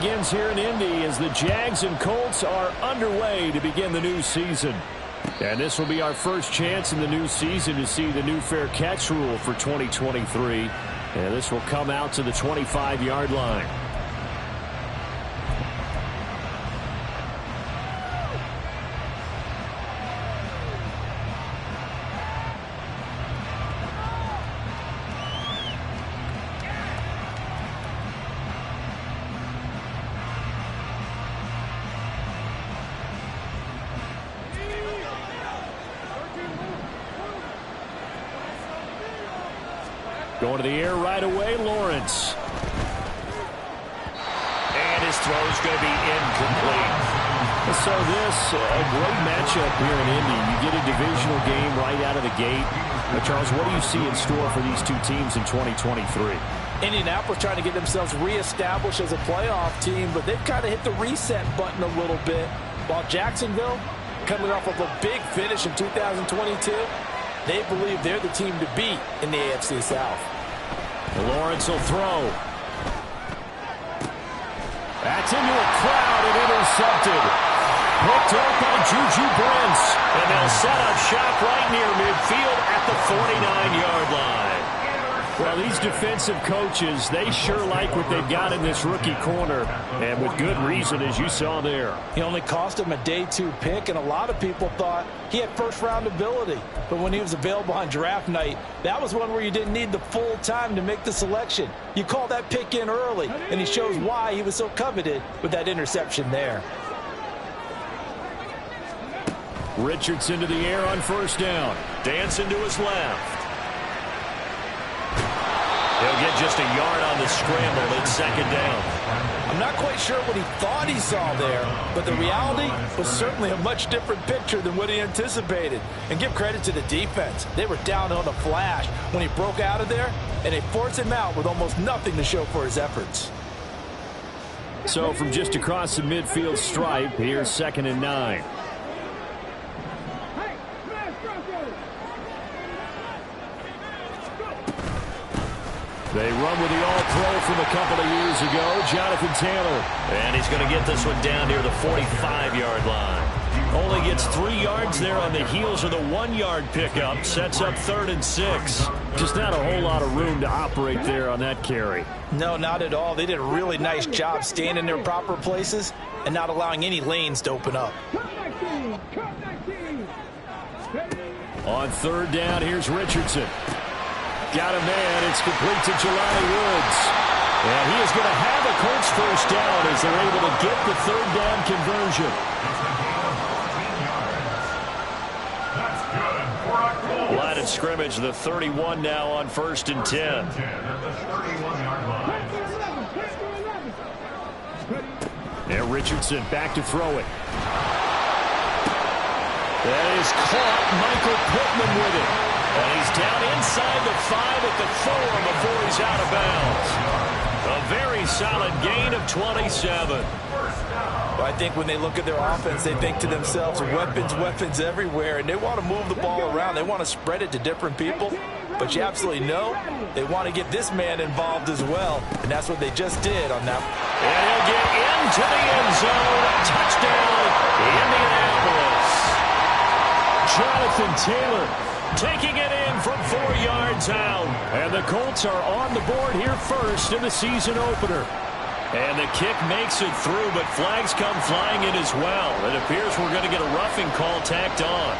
begins here in Indy as the Jags and Colts are underway to begin the new season. And this will be our first chance in the new season to see the new fair catch rule for 2023. And this will come out to the 25-yard line. Going to the air right away, Lawrence. And his throw's going to be incomplete. So this, a great matchup here in Indy. You get a divisional game right out of the gate. Charles, what do you see in store for these two teams in 2023? Indianapolis trying to get themselves reestablished as a playoff team, but they've kind of hit the reset button a little bit. While Jacksonville, coming off of a big finish in 2022, they believe they're the team to beat in the AFC South. Lawrence will throw. That's into a crowd and intercepted. Picked up by Juju Brents. And they'll set up shop right near midfield at the 49-yard line. Well, these defensive coaches, they sure like what they've got in this rookie corner. And with good reason, as you saw there. He only cost him a day 2 pick, and a lot of people thought he had first-round ability. But when he was available on draft night, that was one where you didn't need the full time to make the selection. You call that pick in early, and he shows why he was so coveted with that interception there. Richardson to the air on first down. Dancing to his left. He'll get just a yard on the scramble. It's second down. I'm not quite sure what he thought he saw there, but the reality was certainly a much different picture than what he anticipated. And give credit to the defense. They were down on a flash when he broke out of there, and they forced him out with almost nothing to show for his efforts. So from just across the midfield stripe, here's 2nd and 9. They run with the all-pro from a couple of years ago, Jonathan Taylor. And he's going to get this one down near the 45-yard line. Only gets 3 yards there on the heels of the 1-yard pickup. Sets up 3rd and 6. Just not a whole lot of room to operate there on that carry. No, not at all. They did a really nice job staying in their proper places and not allowing any lanes to open up. On 3rd down, here's Richardson. Got a man. It's complete to Jelani Woods. And he is going to have a Colts first down as they're able to get the 3rd down conversion. Line of scrimmage, the 31 now on 1st and 10. And Richardson back to throw it. That is caught. Michael Pittman with it. And he's down inside the 5 at the 4 before he's out of bounds. A very solid gain of 27. Well, I think when they look at their offense, they think to themselves, weapons everywhere, and they want to move the ball around. They want to spread it to different people. But you absolutely know they want to get this man involved as well, and that's what they just did on that. And he'll get into the end zone. Touchdown, Indianapolis. Jonathan Taylor taking it in from 4 yards out. And the Colts are on the board here first in the season opener. And the kick makes it through, but flags come flying in as well. It appears we're going to get a roughing call tacked on.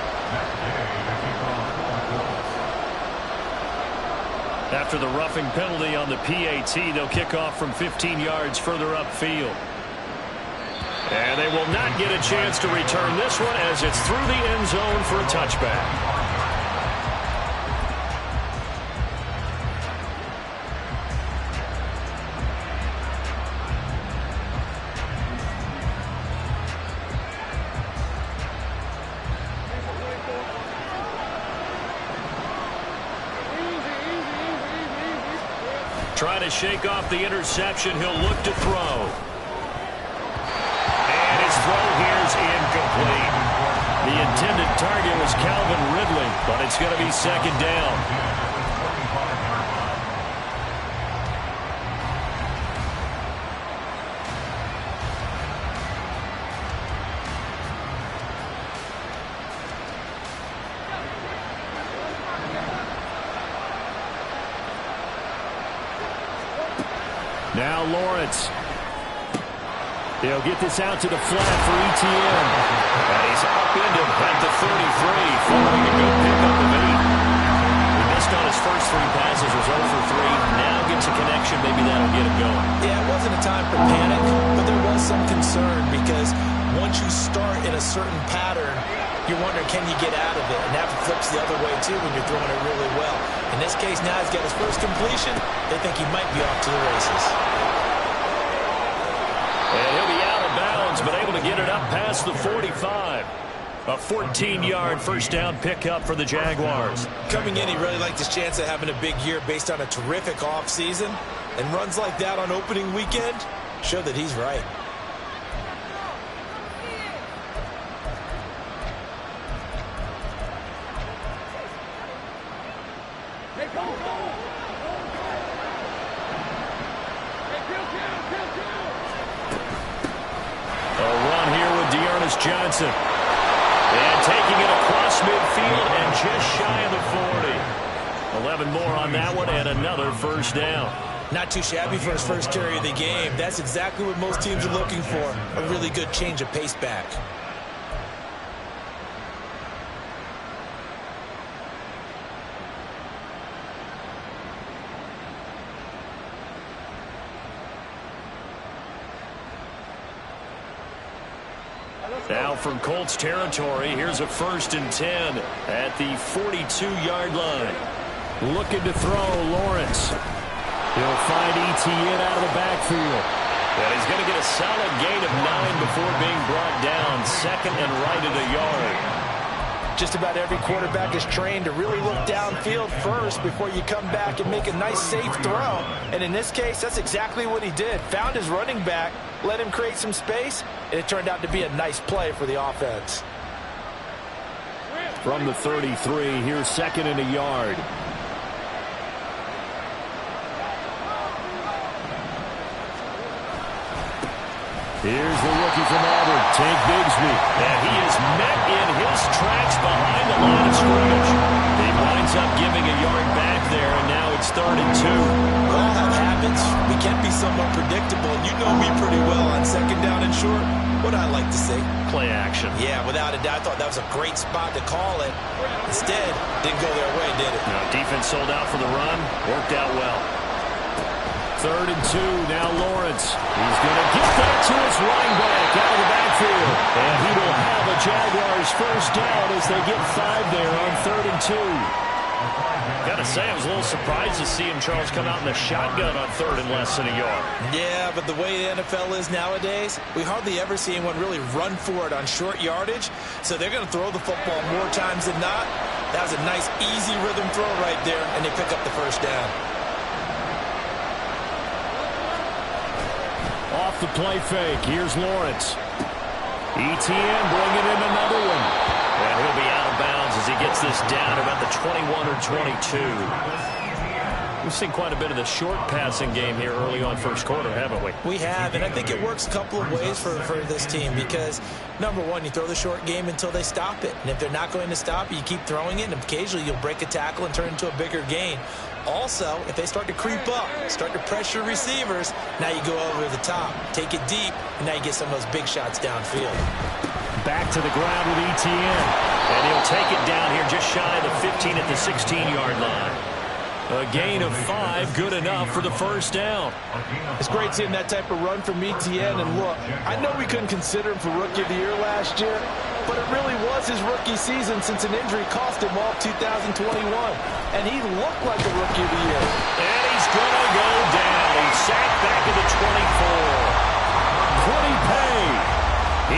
After the roughing penalty on the PAT, they'll kick off from 15 yards further upfield. And they will not get a chance to return this one as it's through the end zone for a touchback. Trying to shake off the interception. He'll look to throw. And his throw here is incomplete. The intended target was Calvin Ridley, but it's going to be second down. Now Lawrence. He'll get this out to the flat for ETN. And he's up into at the 33, following a good pickup of 8. He missed on his first 3 passes, was 0 for 3. Now gets a connection. Maybe that'll get him going. Yeah, it wasn't a time for panic, but there was some concern because once you start in a certain pattern, you're wondering, can you get out of it? And that flips the other way, too, when you're throwing it really well. In this case, now he's got his first completion. They think he might be off to the races. And he'll be out of bounds, but able to get it up past the 45. A 14-yard first down pickup for the Jaguars. Coming in, he really liked his chance of having a big year based on a terrific offseason. And runs like that on opening weekend show that he's right. Johnson. And taking it across midfield and just shy of the 40. 11 more on that one and another first down. Not too shabby for his first carry of the game. That's exactly what most teams are looking for. A really good change of pace back. Now from Colts territory, here's a 1st and 10 at the 42-yard line. Looking to throw, Lawrence. He'll find ETN out of the backfield. And he's going to get a solid gain of 9 before being brought down. 2nd and right at a yard. Just about every quarterback is trained to really look downfield first before you come back and make a nice, safe throw. And in this case, that's exactly what he did. Found his running back, let him create some space, and it turned out to be a nice play for the offense. From the 33, here's 2nd and a yard. Here's the rookie from Auburn, Tank Bigsby. And he is met in his tracks behind the line of scrimmage. He winds up giving a yard back there, and now it's 3rd and 2. We all have habits. We can be somewhat predictable. You know me pretty well on 2nd down and short. What I like to say? Play action. Yeah, without a doubt. I thought that was a great spot to call it. Instead, didn't go their way, did it? No, defense sold out for the run. Worked out well. 3rd and 2, now Lawrence. He's going to get that to his running back out of the backfield. And he will have a Jaguars first down as they get 5 there on 3rd and 2. Got to say, I was a little surprised to see him, Charles, come out in the shotgun on 3rd and less than a yard. Yeah, but the way the NFL is nowadays, we hardly ever see anyone really run for it on short yardage. So they're going to throw the football more times than not. That was a nice, easy rhythm throw right there, and they pick up the first down. Off the play fake, here's Lawrence. ETN bringing in another one. And he'll be out of bounds as he gets this down about the 21 or 22. We've seen quite a bit of the short passing game here early on first quarter, haven't we? We have, and I think it works a couple of ways for this team because, number one, you throw the short game until they stop it. And if they're not going to stop it, you keep throwing it, and occasionally you'll break a tackle and turn it into a bigger gain. Also, if they start to creep up, start to pressure receivers, now you go over the top, take it deep, and now you get some of those big shots downfield. Back to the ground with ETN. And he'll take it down here just shy of the 15 at the 16-yard line. A gain of 5, good enough for the first down. It's great seeing that type of run from ETN. And look, I know we couldn't consider him for Rookie of the Year last year, but it really was his rookie season since an injury cost him all 2021. And he looked like a Rookie of the Year. And he's going to go down. He's sacked back at the 24. Quiddy Pay.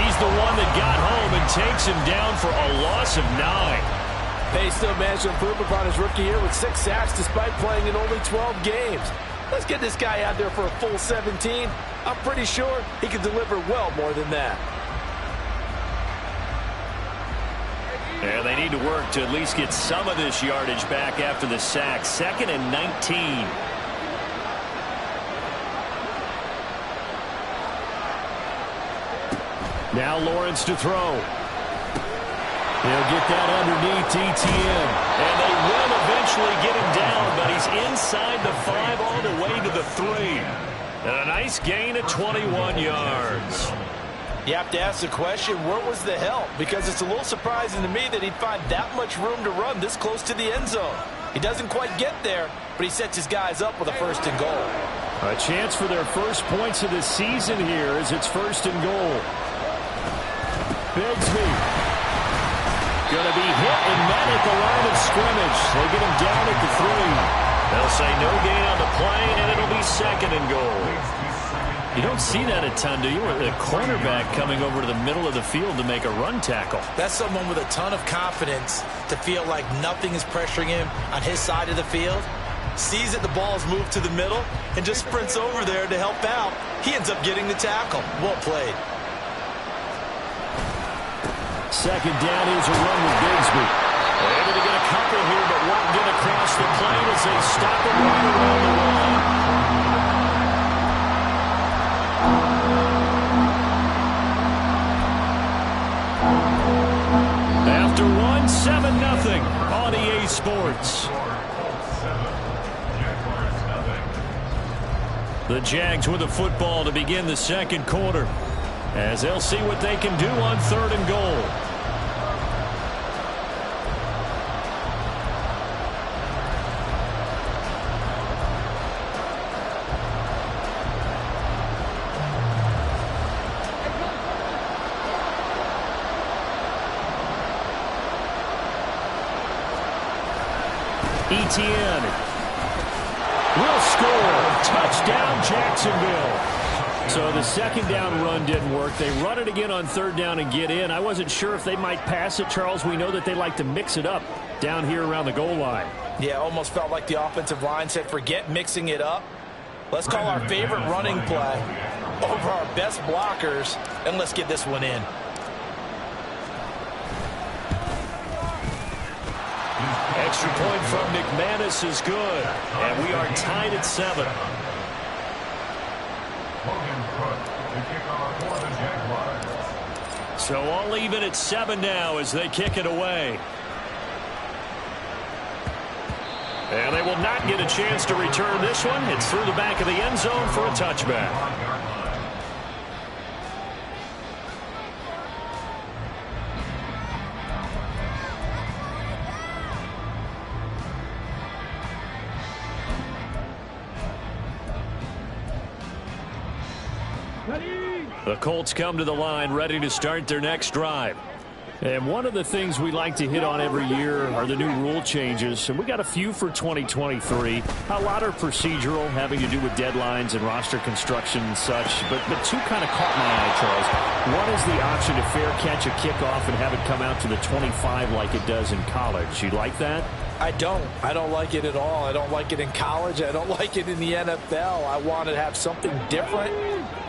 He's the one that got home and takes him down for a loss of 9. Pay still managed to improve upon his rookie year with 6 sacks despite playing in only 12 games. Let's get this guy out there for a full 17. I'm pretty sure he can deliver well more than that. And they need to work to at least get some of this yardage back after the sack. 2nd and 19. Now Lawrence to throw. He'll get that underneath ETN. And they will eventually get him down, but he's inside the 5 all the way to the 3. And a nice gain of 21 yards. You have to ask the question, where was the help? Because it's a little surprising to me that he'd find that much room to run this close to the end zone. He doesn't quite get there, but he sets his guys up with a 1st and goal. A chance for their first points of the season here as it's 1st and goal. Bigsby going to be hit and met at the line of scrimmage. They get him down at the 3. They'll say no gain on the play, and it'll be 2nd and goal. You don't see that a ton, do you? A cornerback coming over to the middle of the field to make a run tackle. That's someone with a ton of confidence to feel like nothing is pressuring him on his side of the field. Sees that the ball's moved to the middle and just sprints over there to help out. He ends up getting the tackle. Well played. 2nd down, here's a run with Bigsby. They're able to get a couple here, but won't get across the plane as they stop him right around the line. After one, 7-0 on EA Sports. The Jags with the football to begin the 2nd quarter, as they'll see what they can do on 3rd and goal. Etienne will score. Touchdown, Jacksonville. So the 2nd down run didn't work. They run it again on 3rd down and get in. I wasn't sure if they might pass it, Charles. We know that they like to mix it up down here around the goal line. Yeah, almost felt like the offensive line said, forget mixing it up. Let's call our favorite running play over our best blockers, and let's get this one in. Extra point from McManus is good, and we are tied at 7. So all even at 7 now as they kick it away. And they will not get a chance to return this one. It's through the back of the end zone for a touchback. The Colts come to the line ready to start their next drive. And one of the things we like to hit on every year are the new rule changes. And we got a few for 2023. A lot are procedural, having to do with deadlines and roster construction and such. But two kind of caught my eye, Charles. One is the option to fair catch a kickoff and have it come out to the 25 like it does in college. You like that? I don't. I don't like it at all. I don't like it in college. I don't like it in the NFL. I wanted to have something different,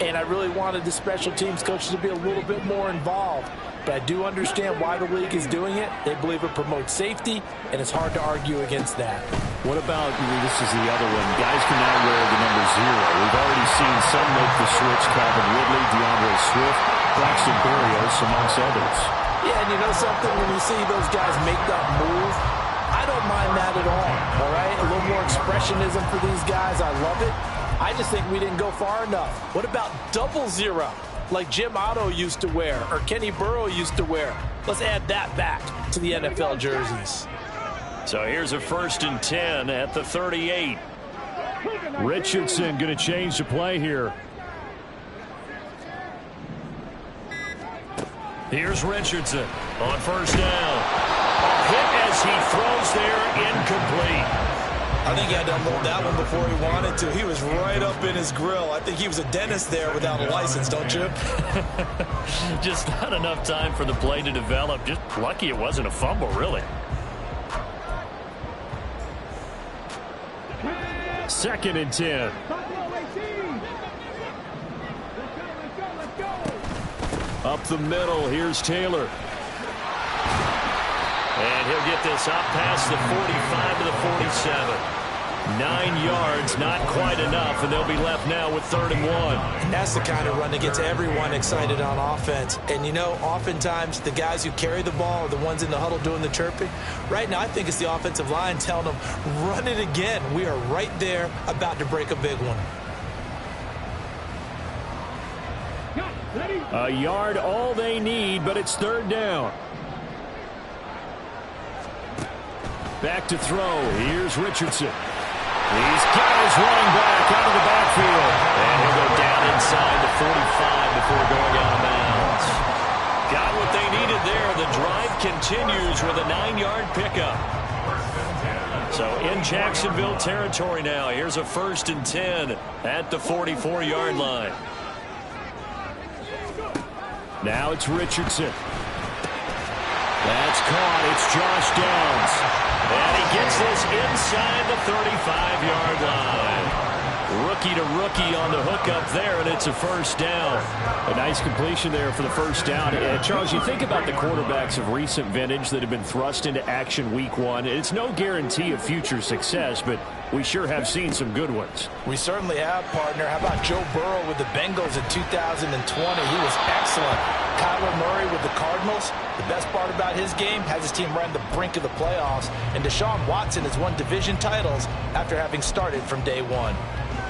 and I really wanted the special teams coaches to be a little bit more involved. But I do understand why the league is doing it. They believe it promotes safety, and it's hard to argue against that. What about, this is the other one, guys can now wear the number 0. We've already seen some make the switch, Calvin Ridley, DeAndre Swift, Braxton Berrios, amongst others. Yeah, and you know something? When you see those guys make that move, I don't mind that at all right? A little more expressionism for these guys. I love it. I just think we didn't go far enough. What about 00, like Jim Otto used to wear or Kenny Burrow used to wear? Let's add that back to the NFL jerseys. So here's a 1st and 10 at the 38. Richardson going to change the play here. Here's Richardson on 1st down. A hit as he throws there, incomplete. I think he had to unload that one before he wanted to. He was right up in his grill. I think he was a dentist there without a license, don't you? Just not enough time for the play to develop. Just lucky it wasn't a fumble, really. 2nd and 10. Up the middle, here's Taylor. And he'll get this up past the 45 to the 47. 9 yards, not quite enough, and they'll be left now with 3rd and 1. That's the kind of run that gets everyone excited on offense. And, you know, oftentimes the guys who carry the ball are the ones in the huddle doing the chirping. Right now, I think it's the offensive line telling them, run it again. We are right there about to break a big one. A yard all they need, but it's third down. Back to throw. Here's Richardson. He's got his running back out of the backfield. And he'll go down inside the 45 before going out of bounds. Got what they needed there. The drive continues with a 9-yard pickup. So in Jacksonville territory now. Here's a 1st and 10 at the 44-yard line. Now it's Richardson. That's caught. It's Josh Downs. And he gets this inside the 35-yard line. Rookie to rookie on the hook up there, and it's a 1st down. A nice completion there for the 1st down. And Charles, you think about the quarterbacks of recent vintage that have been thrust into action week 1. It's no guarantee of future success, but we sure have seen some good ones. We certainly have, partner. How about Joe Burrow with the Bengals in 2020? He was excellent. Kyler Murray with the Cardinals. The best part about his game has his team right on the brink of the playoffs. And Deshaun Watson has won division titles after having started from day 1.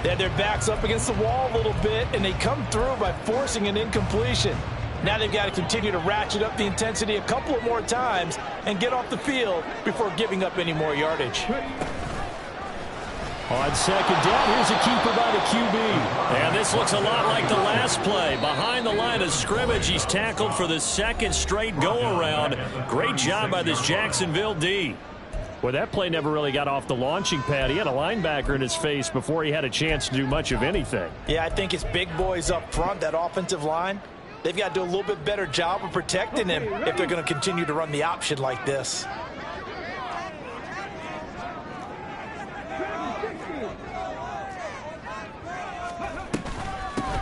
They had their backs up against the wall a little bit, and they come through by forcing an incompletion. Now they've got to continue to ratchet up the intensity a couple of more times and get off the field before giving up any more yardage. On 2nd down, here's a keeper by the QB. And this looks a lot like the last play. Behind the line of scrimmage, he's tackled for the 2nd straight go-around. Great job by this Jacksonville D. Well, that play never really got off the launching pad. He had a linebacker in his face before he had a chance to do much of anything. Yeah, I think it's big boys up front, that offensive line. They've got to do a little bit better job of protecting him if they're going to continue to run the option like this.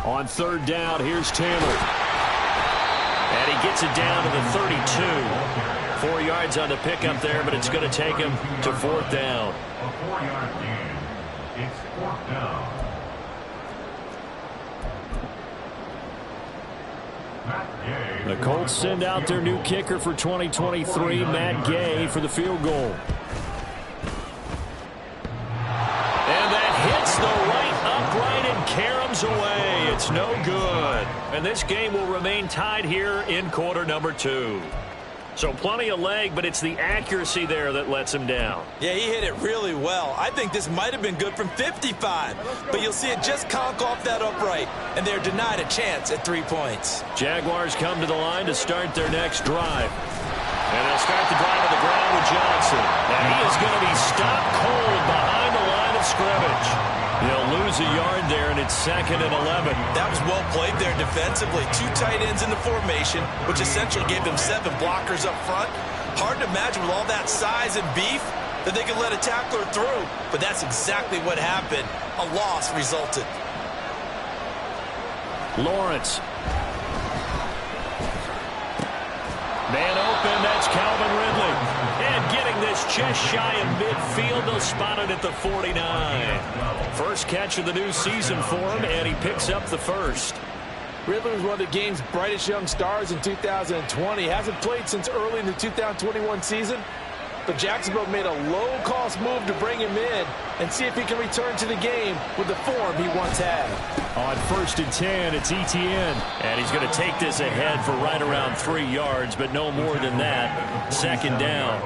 On 3rd down, here's Taylor. And he gets it down to the 32. 4 yards on the pickup there, but it's going to take him to 4th down. A 4-yard gain. It's 4th down. The Colts send out their new kicker for 2023, Matt Gay, for the field goal. And that hits the right upright and caroms away. It's no good. And this game will remain tied here in quarter number 2. So plenty of leg, but it's the accuracy there that lets him down. Yeah, he hit it really well. I think this might have been good from 55, but you'll see it just conk off that upright, and they're denied a chance at 3 points. Jaguars come to the line to start their next drive. And they'll start the drive on the ground with Johnson. And he is going to be stopped cold behind the line of scrimmage. He'll lose a yard there, and it's 2nd and 11. That was well played there defensively. 2 tight ends in the formation, which essentially gave them 7 blockers up front. Hard to imagine with all that size and beef that they could let a tackler through. But that's exactly what happened. A loss resulted. Lawrence. Man open, that's Calvin Ridley. And getting this just shy of midfield, they'll spot it at the 49. First catch of the new season for him, and he picks up the 1st. Ridley was one of the game's brightest young stars in 2020. Hasn't played since early in the 2021 season. But Jacksonville made a low-cost move to bring him in and see if he can return to the game with the form he once had. On 1st and 10, it's Etienne. And he's going to take this ahead for right around 3 yards, but no more than that. 2nd down.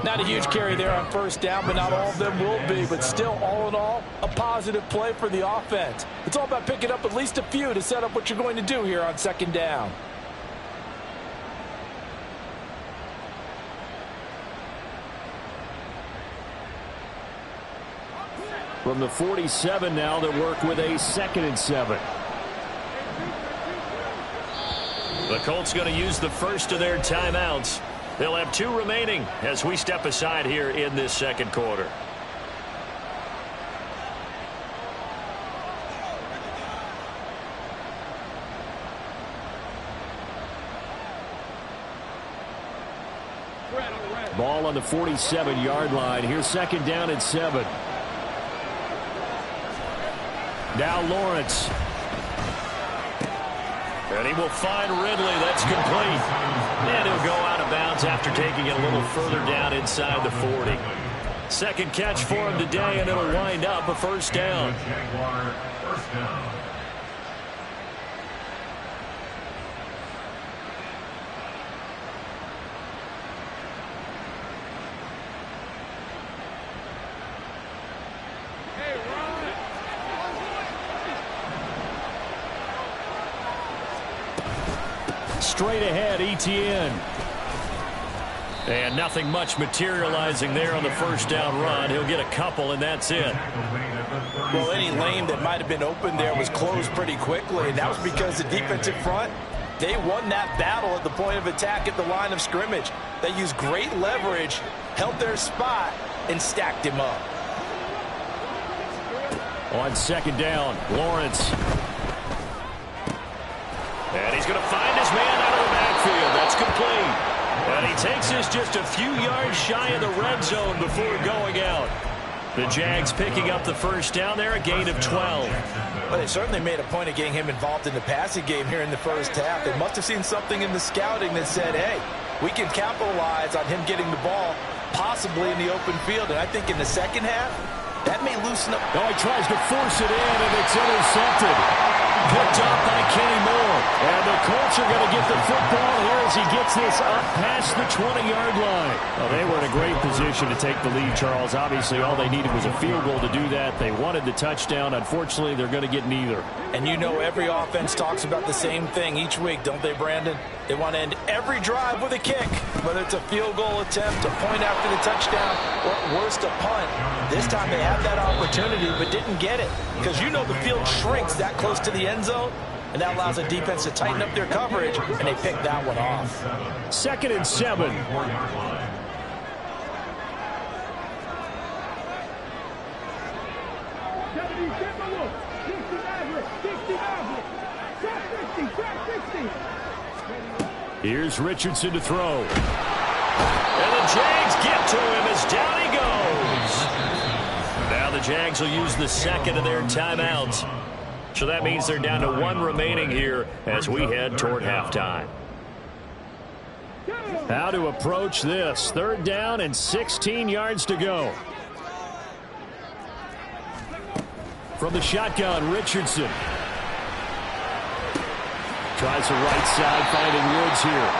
Not a huge carry there on 1st down, but not all of them will be. But still, all in all, a positive play for the offense. It's all about picking up at least a few to set up what you're going to do here on 2nd down. From the 47 now, they work with a 2nd and 7. The Colts going to use the first of their timeouts. They'll have 2 remaining as we step aside here in this 2nd quarter. Ball on the 47-yard line. Here's 2nd down and 7. Now Lawrence. And he will find Ridley. That's complete. And he'll go out of bounds after taking it a little further down inside the 40. 2nd catch for him today, and it'll wind up a 1st down. straight ahead, Etienne. And nothing much materializing there on the first down run. He'll get a couple, and that's it. Well, any lane that might have been open there was closed pretty quickly, and that was because the defensive front, they won that battle at the point of attack at the line of scrimmage. They used great leverage, held their spot, and stacked him up. On second down, Lawrence. And he's going to find his man out of the backfield. That's complete. And he takes us just a few yards shy of the red zone before going out. The Jags picking up the first down there, a gain of 12. Well, they certainly made a point of getting him involved in the passing game here in the first half. They must have seen something in the scouting that said, hey, we can capitalize on him getting the ball possibly in the open field. And I think in the second half, that may loosen up. Oh, he tries to force it in, and it's intercepted. Picked up by Kenny Moore. And the Colts are going to get the football here as he gets this up past the 20-yard line. Well, they were in a great position to take the lead, Charles. Obviously, all they needed was a field goal to do that. They wanted the touchdown. Unfortunately, they're going to get neither. And you know every offense talks about the same thing each week, don't they, Brandon? They want to end every drive with a kick, whether it's a field goal attempt, a point after the touchdown, or worst, a punt. This time they had that opportunity but didn't get it because you know the field shrinks that close to the end zone, and that allows the defense to tighten up their coverage, and they picked that one off. 2nd and 7. Here's Richardson to throw. And the Jags get to him as down he goes. Now the Jags will use the second of their timeouts. So that means they're down to 1 remaining here as we head toward halftime. How to approach this. 3rd down and 16 yards to go. From the shotgun, Richardson. Tries the right side, finding Woods here.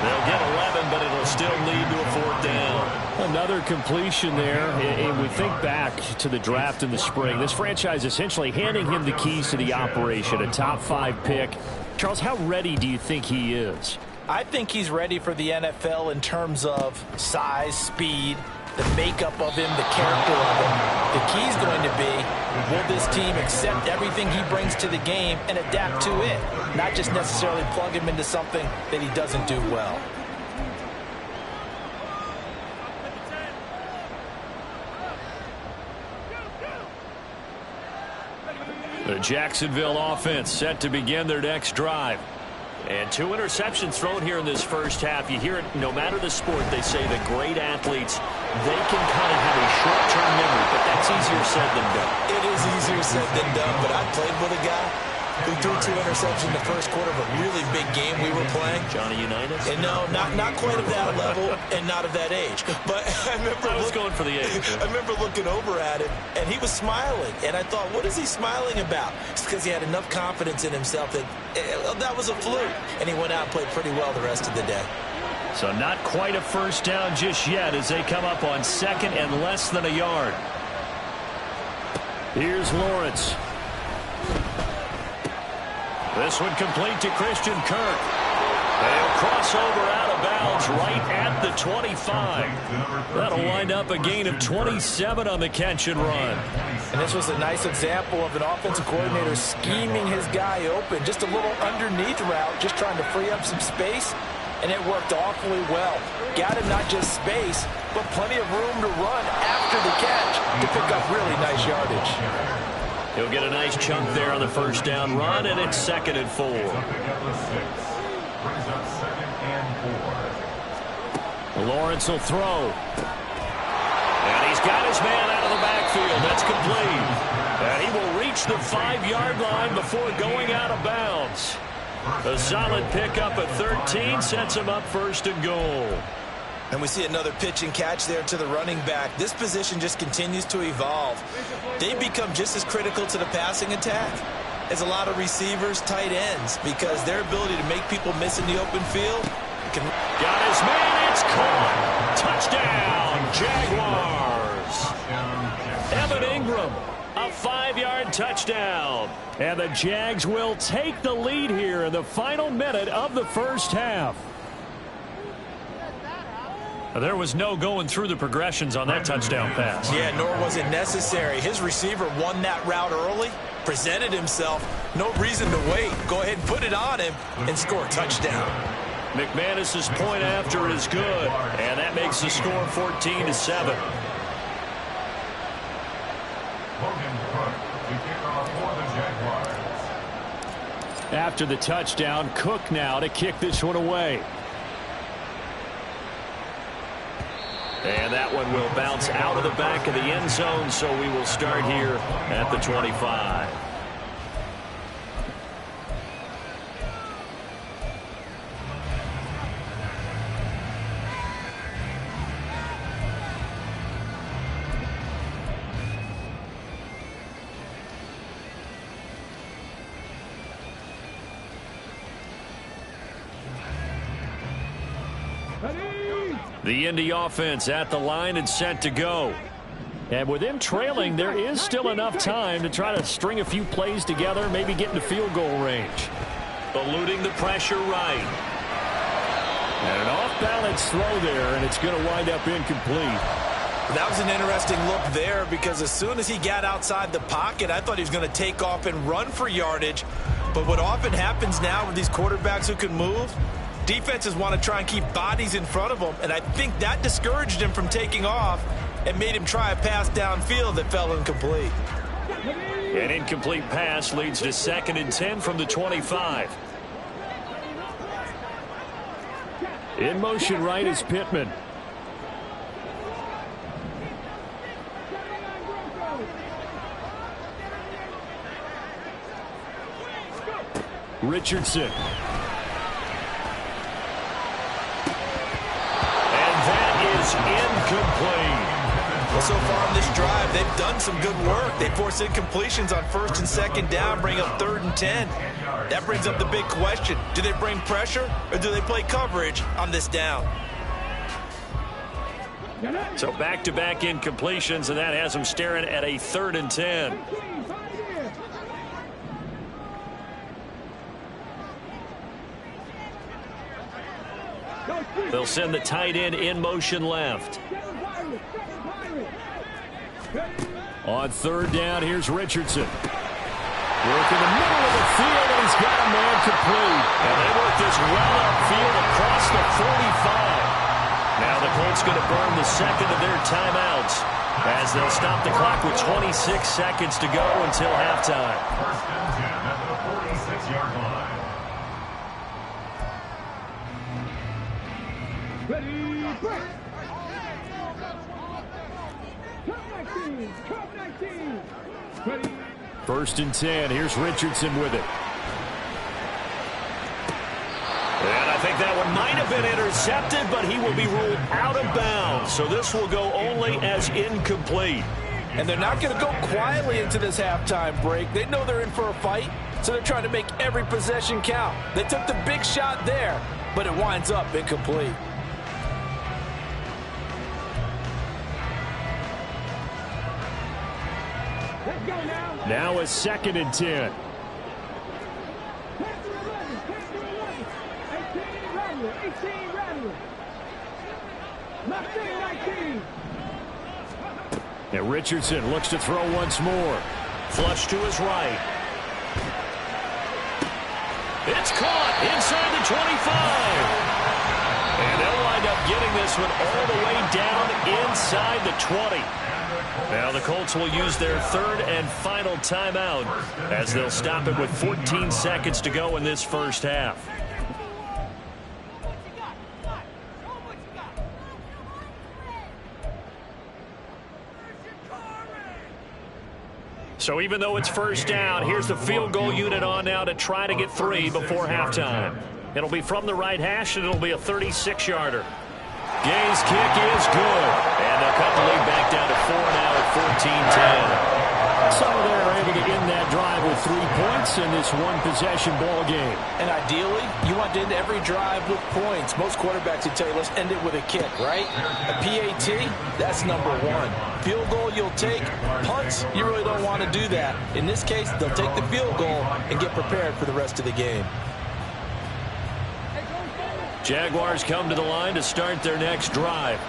They'll get 11, but it'll still lead to a 4th down. Another completion there. And we think back to the draft in the spring. This franchise essentially handing him the keys to the operation, a top 5 pick. Charles, how ready do you think he is? I think he's ready for the NFL in terms of size, speed, the makeup of him, the character of him. The key's going to be, will this team accept everything he brings to the game and adapt to it? Not just necessarily plug him into something that he doesn't do well. The Jacksonville offense set to begin their next drive. And 2 interceptions thrown here in this first half. You hear it, no matter the sport, they say the great athletes, they can kind of have a short-term memory, but that's easier said than done. It is easier said than done, but I played with a guy who threw 2 interceptions in the first quarter of a really big game we were playing. Johnny Unitas? And no, not quite of that level and not of that age. But I was going for the age. I remember looking over at him, and he was smiling. And I thought, what is he smiling about? It's because he had enough confidence in himself that that was a fluke. And he went out and played pretty well the rest of the day. So not quite a first down just yet as they come up on 2nd and less than a yard. Here's Lawrence. This one complete to Christian Kirk. They'll cross over out of bounds right at the 25. That'll wind up a gain of 27 on the catch and run. And this was a nice example of an offensive coordinator scheming his guy open. Just a little underneath route, just trying to free up some space. And it worked awfully well. Got him not just space, but plenty of room to run after the catch to pick up really nice yardage. He'll get a nice chunk there on the first down run, and it's 2nd and 4. Lawrence will throw. And he's got his man out of the backfield. That's complete. And he will reach the 5-yard line before going out of bounds. A solid pickup at 13 sets him up 1st and goal. And we see another pitch and catch there to the running back. This position just continues to evolve. They become just as critical to the passing attack as a lot of receivers, tight ends, because their ability to make people miss in the open field can... Got his man, it's caught. Touchdown, Jaguars. Evan Ingram A 5-yard touchdown. And the Jags will take the lead here in the final minute of the first half. There was no going through the progressions on that touchdown pass. Yeah, nor was it necessary. His receiver won that route early, presented himself. No reason to wait. Go ahead and put it on him and score a touchdown. McManus's point after is good, and that makes the score 14-7. Logan Cook to kick off for the Jaguars. After the touchdown, Cook now to kick this one away. And that one will bounce out of the back of the end zone, so we will start here at the 25. The Indy offense at the line and set to go. And with them trailing, there is still enough time to try to string a few plays together, maybe get into field goal range. Eluding the pressure right. And an off-balance throw there, and it's going to wind up incomplete. That was an interesting look there because as soon as he got outside the pocket, I thought he was going to take off and run for yardage. But what often happens now with these quarterbacks who can move, defenses want to try and keep bodies in front of them, and I think that discouraged him from taking off and made him try a pass downfield that fell incomplete. An incomplete pass leads to 2nd and 10 from the 25. In motion right is Pittman. Richardson. Incomplete. Well, so far on this drive, they've done some good work. They force incompletions on 1st and 2nd down, bring up 3rd and 10. That brings up the big question. Do they bring pressure or do they play coverage on this down? So back-to-back incompletions, and that has them staring at a 3rd and 10. They'll send the tight end in motion left. On 3rd down, here's Richardson. Work in the middle of the field, and he's got a man complete. And they work this well upfield across the 45. Now the Colts going to burn the 2nd of their timeouts as they'll stop the clock with 26 seconds to go until halftime. 1st and 10 at the 46-yard line. Ready, break. Top 19. Ready. 1st and 10. Here's Richardson with it. And I think that one might have been intercepted, but he will be ruled out of bounds. So this will go only as incomplete. And they're not going to go quietly into this halftime break. They know they're in for a fight, so they're trying to make every possession count. They took the big shot there, but it winds up incomplete. Let's go now. Now a 2nd and 10. Pass to 11. 18 Rattler. 18 Rattler. Left in 19. And Richardson looks to throw once more. Flush to his right. It's caught inside the 25. And they'll wind up getting this one all the way down inside the 20. Now the Colts will use their 3rd and final timeout as they'll stop it with 14 seconds to go in this first half. So even though it's 1st down, here's the field goal unit on now to try to get 3 before halftime. It'll be from the right hash, and it'll be a 36-yarder. Gay's kick is good. And they'll cut the lead back down to 4 now at 14-10. So they're able to end that drive with 3 points in this one-possession ball game. And ideally, you want to end every drive with points. Most quarterbacks would tell you, let's end it with a kick, right? A PAT, that's number one. Field goal you'll take. Punts, you really don't want to do that. In this case, they'll take the field goal and get prepared for the rest of the game. Jaguars come to the line to start their next drive.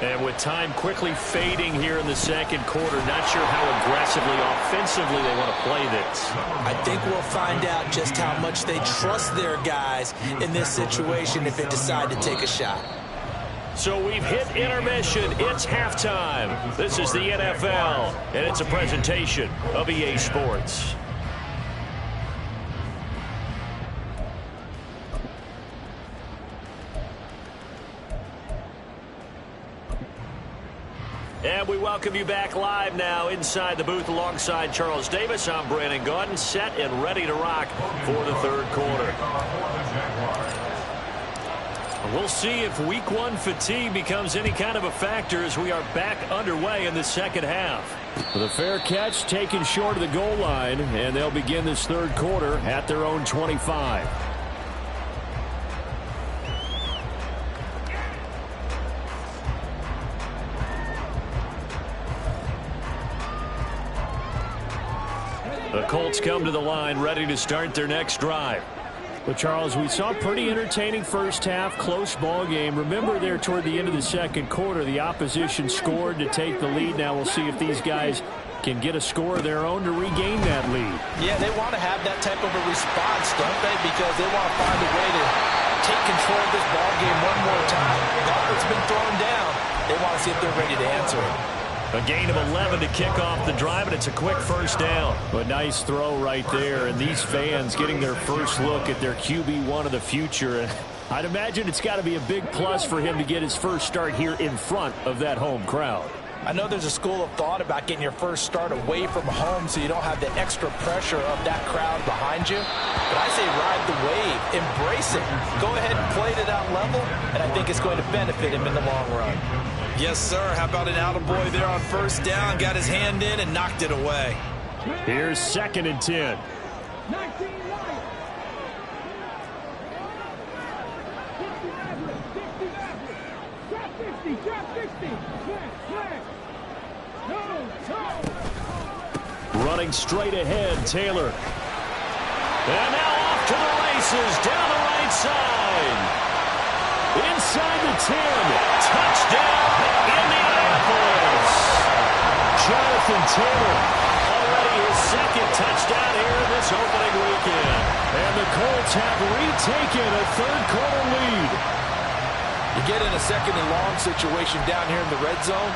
And with time quickly fading here in the second quarter, not sure how aggressively, offensively they want to play this. I think we'll find out just how much they trust their guys in this situation if they decide to take a shot. So we've hit intermission. It's halftime. This is the NFL, and it's a presentation of EA Sports. And we welcome you back live now inside the booth alongside Charles Davis. I'm Brandon Gaudin, set and ready to rock for the third quarter. We'll see if week one fatigue becomes any kind of a factor as we are back underway in the second half. The fair catch taken short of the goal line, and they'll begin this third quarter at their own 25. The Colts come to the line ready to start their next drive. Well, Charles, we saw a pretty entertaining first half, close ball game. Remember there toward the end of the second quarter, the opposition scored to take the lead. Now we'll see if these guys can get a score of their own to regain that lead. Yeah, they want to have that type of a response, don't they? Because they want to find a way to take control of this ball game one more time. Gauntlet's been thrown down. They want to see if they're ready to answer it. A gain of 11 to kick off the drive, and it's a quick first down. A nice throw right there, and these fans getting their first look at their QB1 of the future. I'd imagine it's got to be a big plus for him to get his first start here in front of that home crowd. I know there's a school of thought about getting your first start away from home so you don't have the extra pressure of that crowd behind you. But I say ride the wave, embrace it. Go ahead and play to that level, and I think it's going to benefit him in the long run. Yes, sir. How about an attaboy there on first down? Got his hand in and knocked it away. Here's 2nd and 10. 19 right. 50 average. 50 average. Drop 60. Flat. No. Running straight ahead, Taylor. And now off to the races down the right side. Inside the 10. Touchdown, Indianapolis. Jonathan Taylor. Already his second touchdown here in this opening weekend. And the Colts have retaken a third quarter lead. You get in a second and long situation down here in the red zone,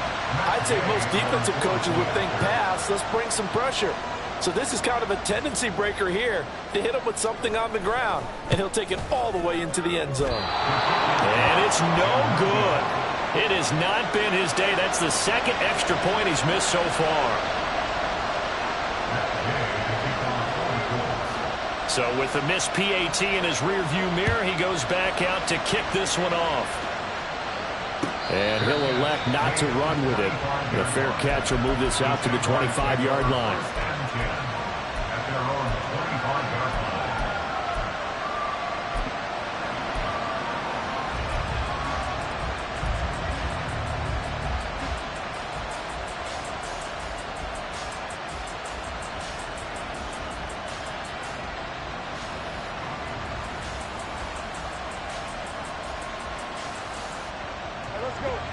I'd say most defensive coaches would think pass, let's bring some pressure. So this is kind of a tendency breaker here to hit him with something on the ground, and he'll take it all the way into the end zone. And it's no good. It has not been his day. That's the second extra point he's missed so far. So with the missed PAT in his rearview mirror, he goes back out to kick this one off. And he'll elect not to run with it. The fair catch will move this out to the 25-yard line. At their own 25-yard line.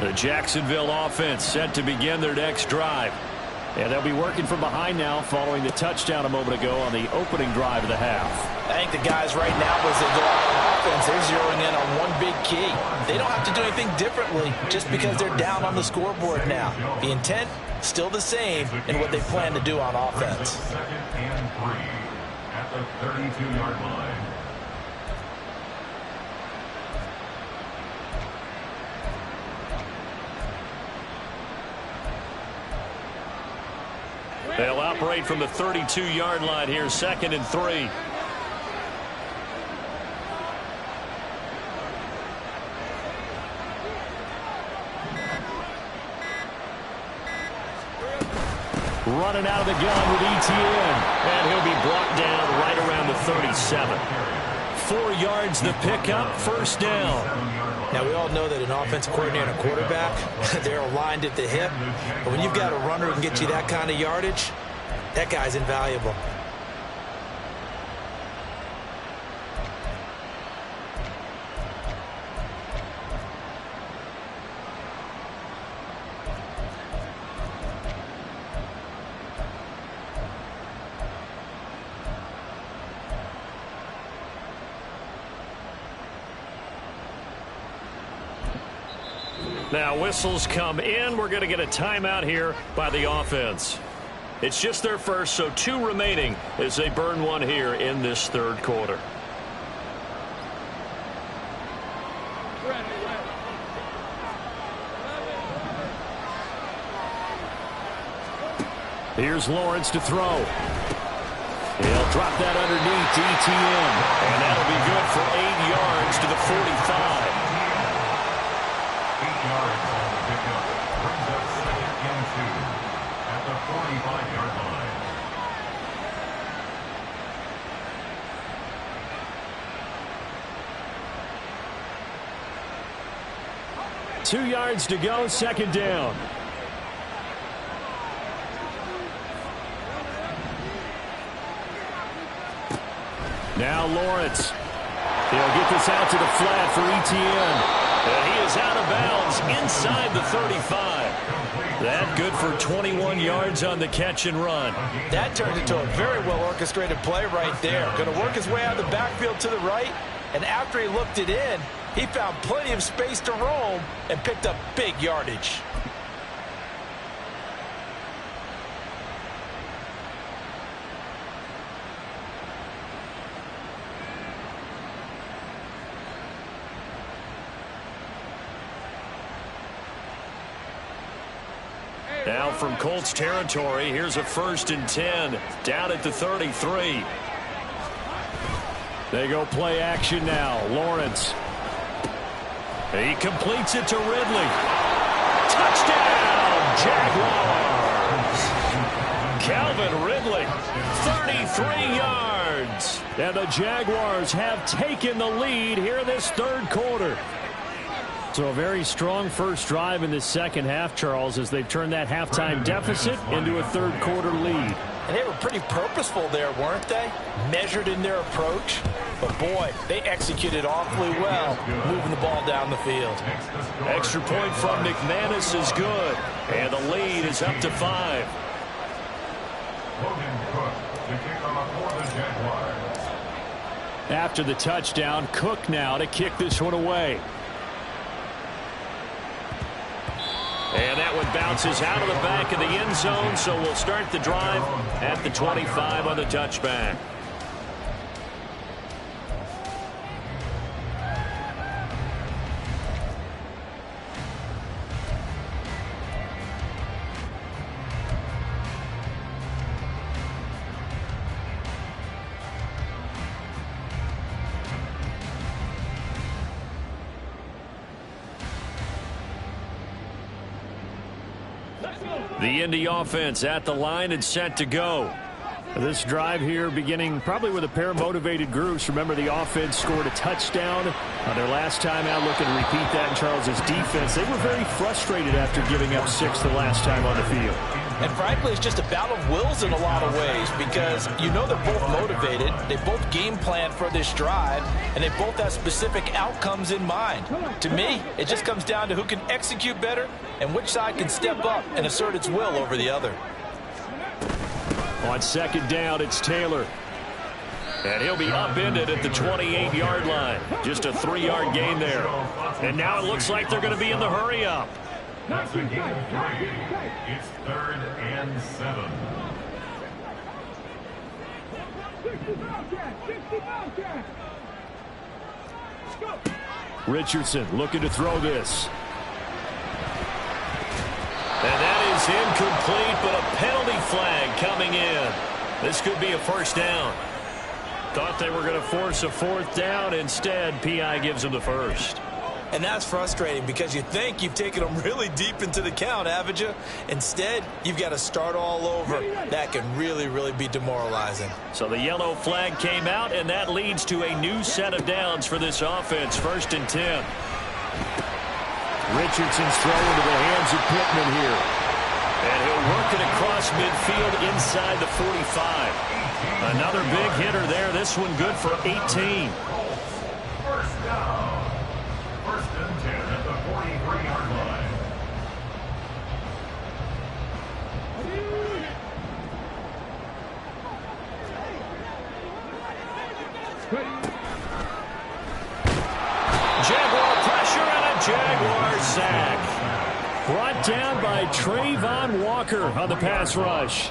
The Jacksonville offense set to begin their next drive. And they'll be working from behind now following the touchdown a moment ago on the opening drive of the half. I think the guys right now, as they go out on offense, they're zeroing in on one big key. They don't have to do anything differently just because they're down on the scoreboard now. The intent, still the same in what they plan to do on offense. Second and 3 at the 32-yard line. They'll operate from the 32-yard line here, 2nd and 3. running out of the gun with ETN. And he'll be brought down right around the 37. 4 yards the pickup, first down. Now, we all know that an offensive coordinator and a quarterback, they're aligned at the hip. But when you've got a runner who can get you that kind of yardage, that guy's invaluable. Now whistles come in. We're going to get a timeout here by the offense. It's just their first, so 2 remaining as they burn one here in this third quarter. Here's Lawrence to throw. He'll drop that underneath to ETN. And that'll be good for 8 yards to the 45. 8 yards on the pickup. Brings up 2nd and 2 at the 45-yard line. Two yards to go, second down. Now Lawrence. He'll get this out to the flat for ETN. And he is out of bounds inside the 35. That good for 21 yards on the catch and run. That turned into a very well-orchestrated play right there. Going to work his way out of the backfield to the right, and after he looked it in, he found plenty of space to roam and picked up big yardage. Now from Colts territory, here's a 1st and 10 down at the 33. They go play action now. Lawrence. He completes it to Ridley. Touchdown, Jaguars. Calvin Ridley, 33 yards. And the Jaguars have taken the lead here in this third quarter. So a very strong first drive in the second half, Charles, as they've turned that halftime deficit into a third quarter lead. And they were pretty purposeful there, weren't they? Measured in their approach. But, boy, they executed awfully well, moving the ball down the field. Extra point from McManus is good. And the lead is up to 5. Logan Cook to kick off for the Jaguars. After the touchdown, Cook now to kick this one away. And that one bounces out of the back of the end zone, so we'll start the drive at the 25 on the touchback. The Indy offense at the line and set to go. This drive here beginning probably with a pair of motivated groups. Remember, the offense scored a touchdown on their last time out. Looking to repeat that in Charles's defense. They were very frustrated after giving up 6 the last time on the field. And frankly, it's just a battle of wills in a lot of ways because you know they're both motivated. They both game plan for this drive, and they both have specific outcomes in mind. To me, it just comes down to who can execute better and which side can step up and assert its will over the other. On second down, it's Taylor. And he'll be upended at the 28-yard line. Just a 3-yard gain there. And now it looks like they're going to be in the hurry-up. That's a gain of 3. It's 3rd and 7. 60 Bobcats! 60 Bobcats! Go! Richardson looking to throw this. And that is incomplete, but a penalty flag coming in. This could be a first down. Thought they were going to force a 4th down. Instead, P.I. gives them the first. And that's frustrating because you think you've taken them really deep into the count, haven't you? Instead, you've got to start all over. That can really, really be demoralizing. So the yellow flag came out, and that leads to a new set of downs for this offense. 1st and 10. Richardson's throw into the hands of Pittman here. And he'll work it across midfield inside the 45. Another big hitter there. This one good for 18. First down. 1st and 10 at the 43-yard line. Jaguar pressure and a Jaguar sack. Brought down by Trayvon Walker on the pass rush.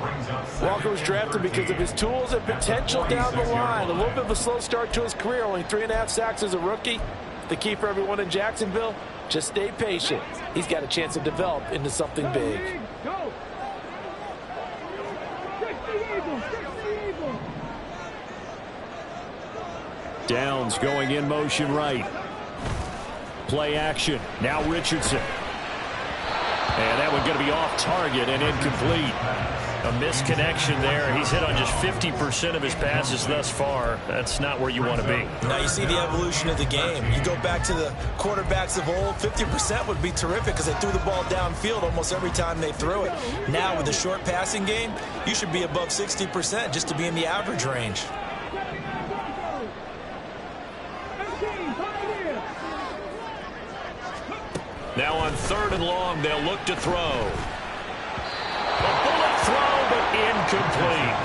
Walker was drafted because of his tools and potential down the line. A little bit of a slow start to his career, only 3.5 sacks as a rookie. The key for everyone in Jacksonville, just stay patient. He's got a chance to develop into something big. Go! Fix the Eagle! Fix the Eagle! Downs going in motion right. Play action. Now Richardson. And that one going to be off target and incomplete. A misconnection there. He's hit on just 50% of his passes thus far. That's not where you want to be. Now you see the evolution of the game. You go back to the quarterbacks of old, 50% would be terrific because they threw the ball downfield almost every time they threw it. Now with the short passing game, you should be above 60% just to be in the average range. Now on 3rd and long, they'll look to throw. A bullet throw, but incomplete.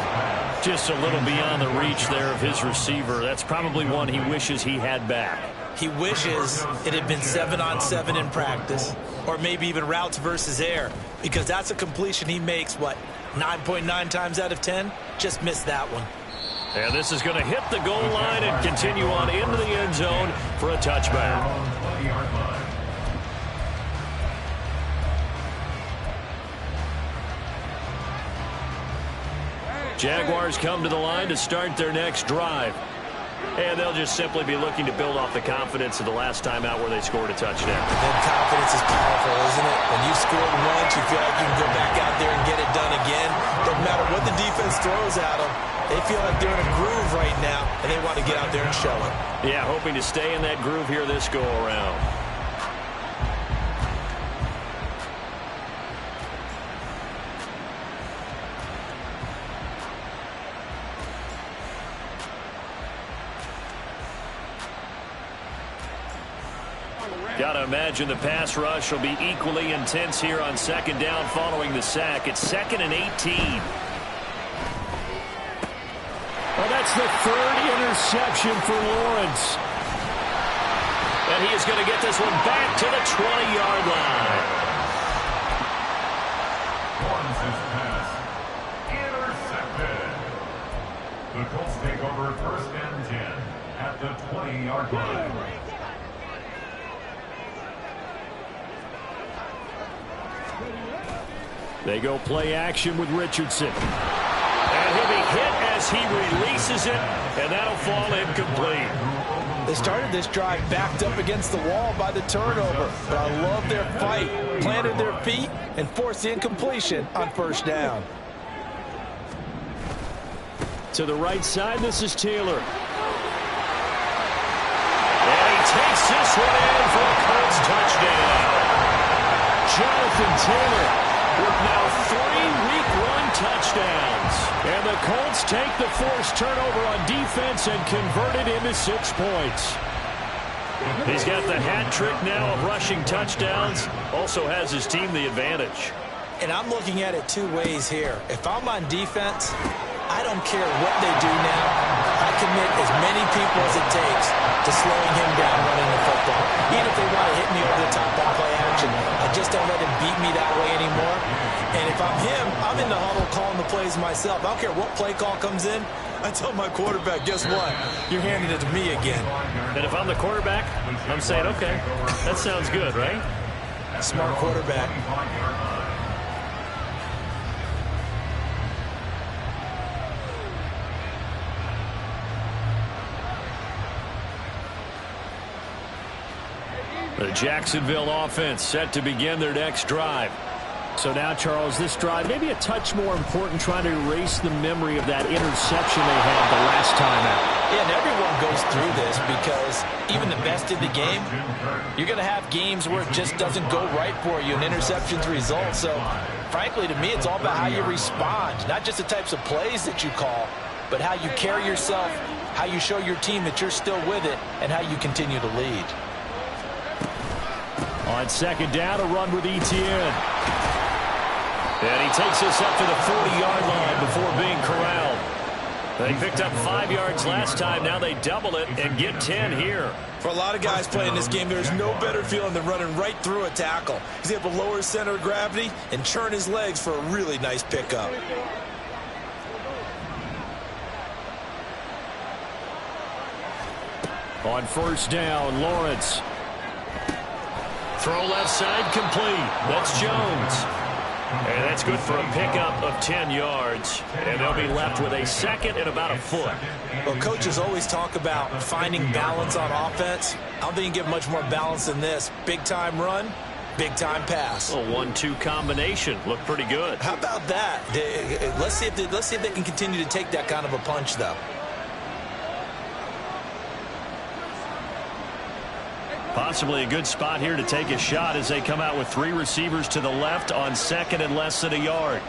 Just a little beyond the reach there of his receiver. That's probably one he wishes he had back. He wishes it had been 7-on-7 in practice, or maybe even routes versus air, because that's a completion he makes, 9.9 times out of 10? Just missed that one. And this is going to hit the goal line and continue on into the end zone for a touchback. Jaguars come to the line to start their next drive. And they'll just simply be looking to build off the confidence of the last time out where they scored a touchdown. That confidence is powerful, isn't it? When you've scored once, you feel like you can go back out there and get it done again. Doesn't matter what the defense throws at them. They feel like they're in a groove right now, and they want to get out there and show it. Yeah, hoping to stay in that groove here this go-around. Got to imagine the pass rush will be equally intense here on 2nd down following the sack. It's 2nd and 18. Well, that's the 3rd interception for Lawrence. And he is going to get this one back to the 20-yard line. Lawrence's pass intercepted. The Colts take over 1st and 10 at the 20-yard line. They go play action with Richardson. And he'll be hit as he releases it, and that'll fall incomplete. They started this drive backed up against the wall by the turnover, but I love their fight, planted their feet, and forced the incompletion on 1st down. To the right side, this is Taylor. And he takes this one in for a Colts touchdown. Jonathan Taylor with now 3 Week 1 touchdowns. And the Colts take the forced turnover on defense and convert it into 6 points. He's got the hat trick now of rushing touchdowns. Also has his team the advantage. And I'm looking at it 2 ways here. If I'm on defense, I don't care what they do now. I commit as many people as it takes to slowing him down running the football. Even if they want to hit me over the top on play action, I just don't let him beat me that way anymore. And if I'm him, I'm in the huddle calling the plays myself. I don't care what play call comes in. I tell my quarterback, guess what? You're handing it to me again. And if I'm the quarterback, I'm saying, okay, that sounds good, right? Smart quarterback. The Jacksonville offense set to begin their next drive. So now, Charles, this drive maybe a touch more important, trying to erase the memory of that interception they had the last time out. Yeah, and everyone goes through this because even the best in the game, you're going to have games where it just doesn't go right for you, and interceptions result. So, frankly, to me, it's all about how you respond, not just the types of plays that you call, but how you carry yourself, how you show your team that you're still with it, and how you continue to lead. On second down, a run with Etienne. And he takes us up to the 40-yard line before being corralled. They picked up 5 yards last time. Now they double it and get 10 here. For a lot of guys playing this game, there's no better feeling than running right through a tackle. He's able to lower his center of gravity and churn his legs for a really nice pickup. On first down, Lawrence. Throw left side complete. That's Jones. And that's good for a pickup of 10 yards. And they'll be left with a second and about a foot. Well, coaches always talk about finding balance on offense. I don't think you get much more balance than this. Big-time run, big-time pass. A 1-2 combination. Looked pretty good. How about that? Let's see if they can continue to take that kind of a punch, though. Possibly a good spot here to take a shot as they come out with 3 receivers to the left on second and less than a yard.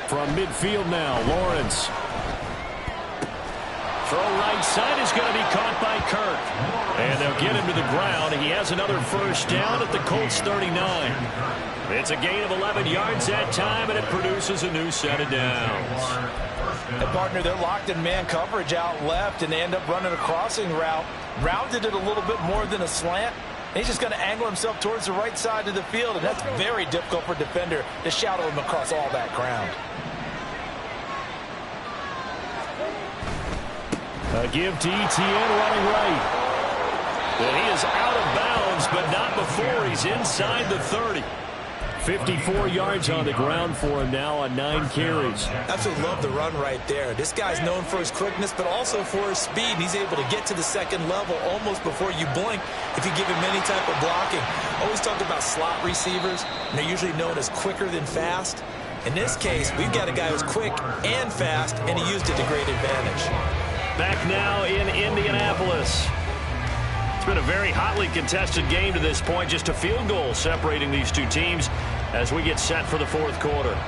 From midfield now, Lawrence. Throw right side is going to be caught by Kirk. And they'll get him to the ground. He has another first down at the Colts 39. It's a gain of 11 yards that time, and it produces a new set of downs. And, partner, they're locked in man coverage out left, and they end up running a crossing route. Rounded it a little bit more than a slant. He's just going to angle himself towards the right side of the field, and that's very difficult for a defender to shadow him across all that ground. A give to Etienne running right. And he is out of bounds, but not before he's inside the 30. 54 yards on the ground for him now on 9 carries. Absolutely love the run right there. This guy's known for his quickness, but also for his speed. He's able to get to the second level almost before you blink if you give him any type of blocking. Always talk about slot receivers, and they're usually known as quicker than fast. In this case, we've got a guy who's quick and fast, and he used it to great advantage. Back now in Indianapolis. It's been a very hotly contested game to this point. Just a field goal separating these two teams as we get set for the fourth quarter.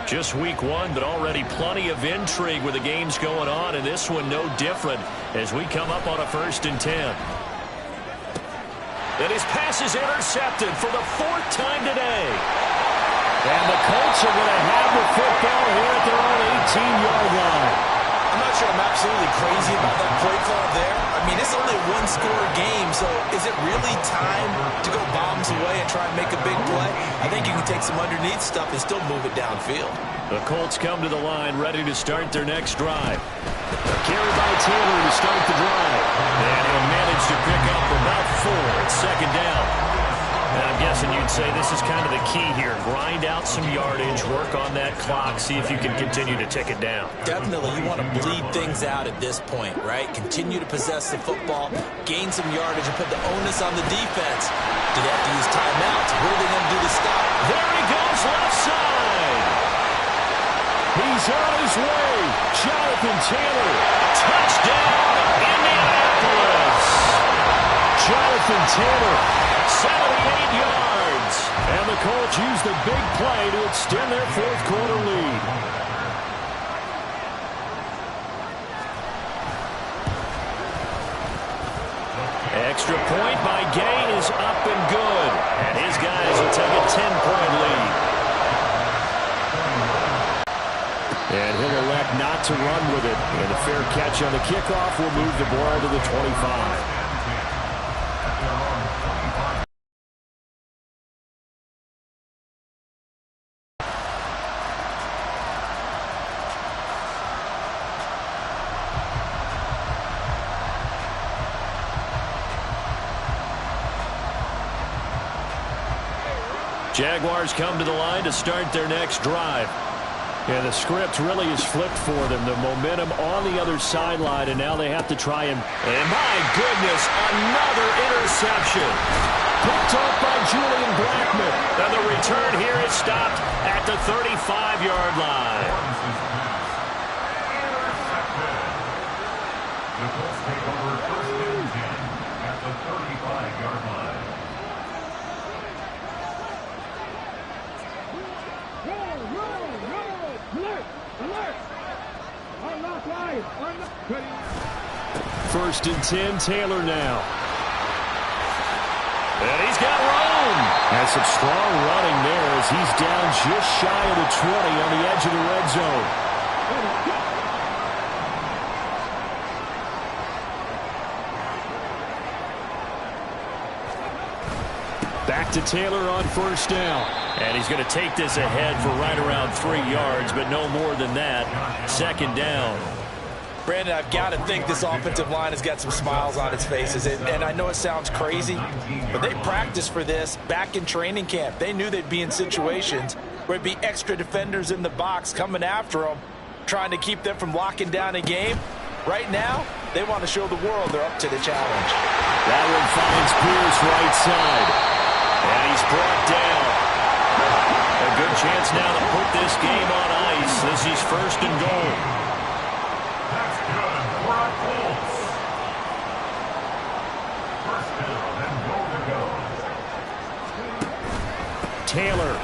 Just week 1, but already plenty of intrigue with the games going on, and this one no different as we come up on a 1st and 10. And his pass is intercepted for the 4th time today. And the Colts are going to have the football here at their own 18-yard line. I'm not sure I'm absolutely crazy about that play call there. I mean, it's only a 1-score game, so is it really time to go bombs away and try and make a big play? I think you can take some underneath stuff and still move it downfield. The Colts come to the line ready to start their next drive. Carry by Taylor to start the drive. And he'll manage to pick up about 4 at second down. And I'm guessing you'd say this is kind of the key here. Grind out some yardage, work on that clock, see if you can continue to tick it down. Definitely, you want to bleed things out at this point, right? Continue to possess the football, gain some yardage, and put the onus on the defense. Do they have to use timeouts? What are they going to do to stop? There he goes, left side. He's on his way. Jonathan Taylor. Touchdown, Indianapolis. Jonathan Taylor. 78 yards. And the Colts use the big play to extend their fourth quarter lead. Extra point by Gay is up and good. And his guys will take a 10-point lead. And he'll elect not to run with it. And a fair catch on the kickoff will move the ball to the 25. Jaguars come to the line to start their next drive. Yeah, the script really is flipped for them. The momentum on the other sideline, and now they have to try and my goodness, another interception. Picked off by Julian Blackmon. And the return here is stopped at the 35-yard line. The Colts take over first and 10 at the 35-yard line. First and 10, Taylor now. And he's got room. Has some strong running there as he's down just shy of the 20 on the edge of the red zone. Back to Taylor on first down. And he's going to take this ahead for right around 3 yards, but no more than that. Second down. Brandon, I've got to think this offensive line has got some smiles on its faces. And I know it sounds crazy, but they practiced for this back in training camp. They knew they'd be in situations where it'd be extra defenders in the box coming after them, trying to keep them from locking down a game. Right now, they want to show the world they're up to the challenge. That one finds Pierce right side. And he's brought down. A good chance now to put this game on ice. This is first and goal. That's good for our Colts. First down and goal to go. Taylor.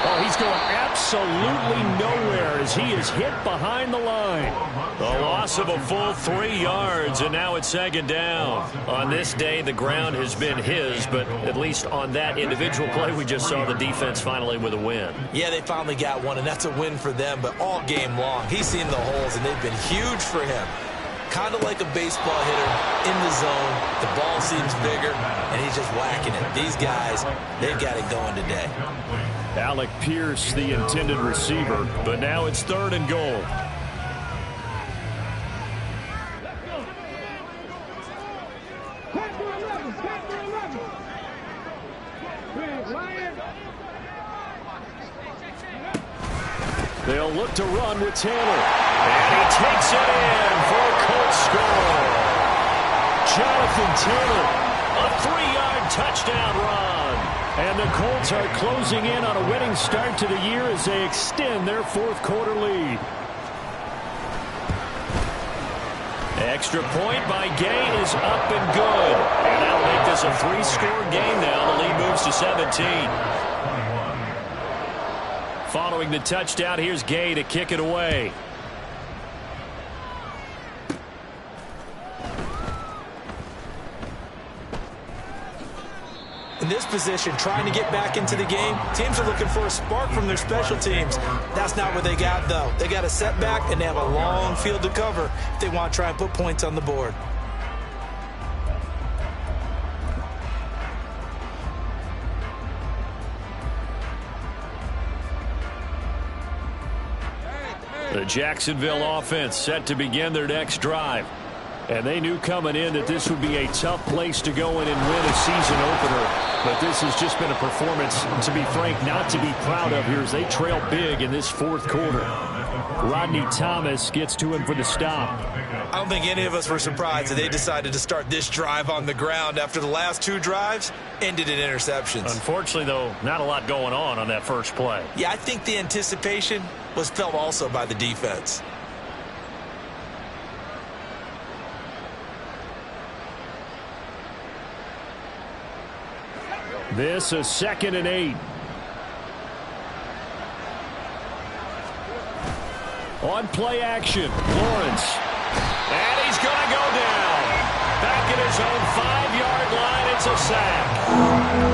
Oh, he's going absolutely nowhere as he is hit behind the line. The loss of a full 3 yards, and now it's second down. On this day, the ground has been his, but at least on that individual play, we just saw the defense finally with a win. Yeah, they finally got one, and that's a win for them, but all game long, he's seen the holes, and they've been huge for him. Kind of like a baseball hitter in the zone. The ball seems bigger, and he's just whacking it. These guys, they've got it going today. Alec Pierce, the intended receiver, but now it's third and goal. They'll look to run with Taylor. And he takes it in for a Colts score. Jonathan Taylor, A 3-yard touchdown run. and the Colts are closing in on a winning start to the year as they extend their fourth quarter lead. Extra point by Gay is up and good. And that'll make this a 3-score game now. The lead moves to 17. Following the touchdown, here's Gay to kick it away. In this position, trying to get back into the game, teams are looking for a spark from their special teams. That's not what they got, though. They got a setback, and they have a long field to cover if they want to try and put points on the board. The Jacksonville offense set to begin their next drive. And they knew coming in that this would be a tough place to go in and win a season opener. But this has just been a performance, to be frank, not to be proud of here as they trail big in this fourth quarter. Rodney Thomas gets to him for the stop. I don't think any of us were surprised that they decided to start this drive on the ground after the last 2 drives ended in interceptions. Unfortunately, though, not a lot going on that first play. Yeah, I think the anticipation was felt also by the defense. This is 2nd and 8. On play action, Lawrence. And he's going to go down. Back at his own 5-yard line, it's a sack.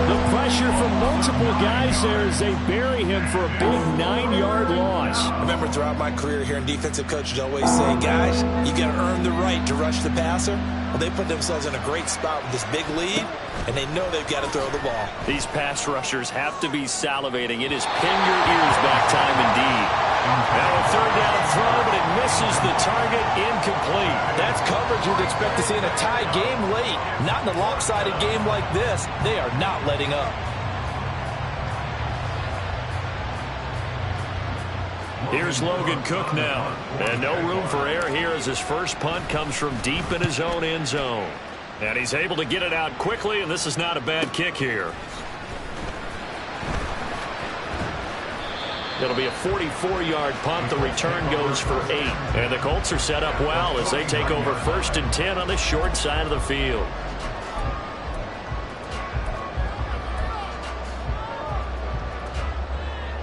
The pressure from multiple guys there as they bury him for a big 9-yard loss. I remember throughout my career here in defensive coaches always say, guys, you got to earn the right to rush the passer. Well, they put themselves in a great spot with this big lead, and they know they've got to throw the ball. These pass rushers have to be salivating. It is pin your ears back time indeed. Now a 3rd down throw, but it misses the target, incomplete. That's coverage you'd expect to see in a tie game late. Not in a lopsided game like this. They are not letting up. Here's Logan Cook now. And no room for error here as his first punt comes from deep in his own end zone. And he's able to get it out quickly, and this is not a bad kick here. It'll be a 44-yard punt. The return goes for 8. And the Colts are set up well as they take over 1st and 10 on the short side of the field.